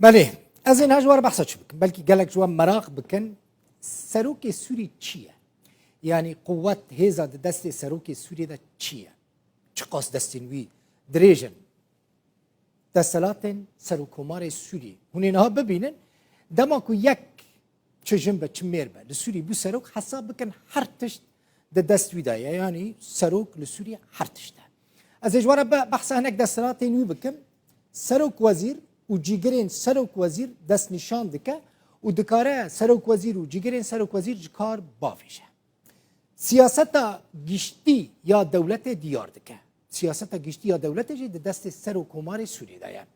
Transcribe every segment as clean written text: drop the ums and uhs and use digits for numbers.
بله از این هجوار بحثا چی بکن بلکه گلک جوان مراق بکن سروک سوری چیه یعنی قوت هیزا دست سروک سوری دا چیه چه قاس دستین وی دریجن دستلاتن سروکومار سوری هونین ها ببینن دما کو یک چه جنبه چه میربه لسوری بو سروک حساب بکن هر تشت دست وی دا یعنی سروک لسوری هر تشت از اجوار بحثا هنک دستلاتن وی بکن سروک وزیر و جیگرین سروک وزیر دست نشان دکه و دکاره سروک وزیر و جیگرین سروک وزیر جکار بافیشه سیاست گشتی یا دولت دیار دکه سیاست گشتی یا دولت جی دست سروکومار سوری دایم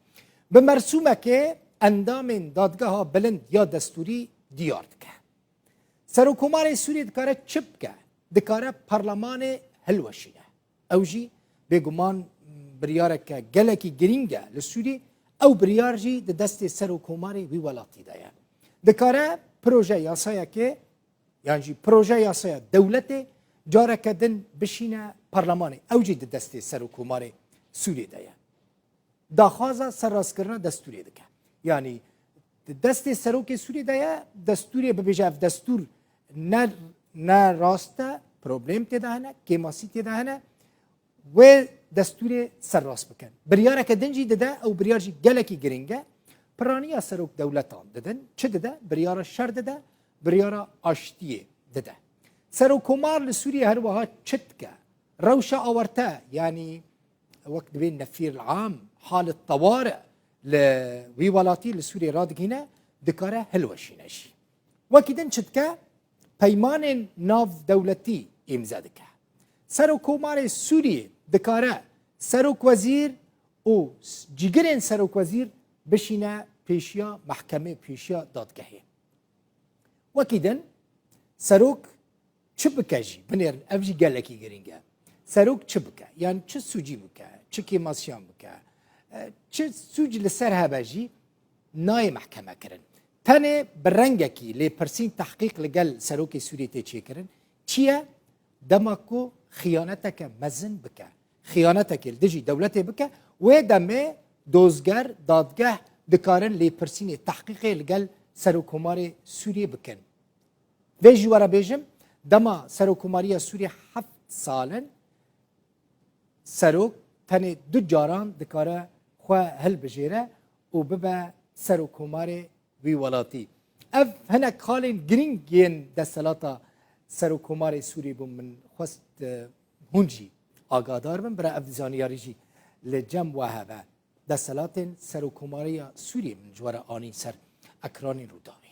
به مرسومه که اندام دادگاه ها بلند یا دستوری دیار دکه سروکومار سوری دکاره چپ که دکاره پارلمان هلوشینه اوجی بگمان بریاره که گلکی گرینگه لسوری او بریار جی دست سروکومار وی ولاتی دایم دکاره پروژه یاسایه که یعنی پروژه یاسای دولت جاره کردن بشینه پارلمان اوجی دست سروکومار سوری دایا داخوازا سرراست کردن دستوری دکه یعنی دست سروک سوری دایا دستوری ببیجه دستور نه راسته پروبلم تدهنه کماسی تدهنه و دستور سرراست بکن بریاره کردن جی دده او بریار جی گلکی گرینگه پرانیا سروک دولتان ددن چه دده بریاره شر دده بریاره آشتیه دده سروکومار لسوريا هروها تشتكا روشة أورتا يعني وقت بين نفير العام حالة طوارئ لويولاتي لسوريا رادق هنا دكارة هلوشيناشي وكدن تشتكا بيمان ناف دولتي إمزادكا سروكومار سوريا دكارة سروك وزير و جيجرين سروك وزير بشينا بيشيا محكمة بيشيا دادگاهي وكدن سروك چه بکجی بنیر افجی گلکی گرینگه سروک چه بکه یعنی چه سوجی بکه چه کیماسیان بکه چه سوج لسر هبجی نای محکمه کرن تنه برنگه کی لی پرسین تحقیق لگل سروک سوری تیچه کرن چیه دماکو خیانتک مزن بکه خیانتک دجی دولت بکه و دمه دوزگر دادگاه دکارن لی پرسین تحقیق لگل سروکومار سوری بکن و جوارا بیجم دما سروکوماری سوری 7 سالن سروک تنه دو جاران دکاره خواه هل بجیره و ببا سروکومار وی ولاتی اف هنه کالین گرینگین دستلاتا سروکومار سوری بوم من خواست هنجی آگادار بم برای افزانیاری جی لجم وهبه دستلات سروکوماری سوری من جوار آنی سر اکرانی رو دار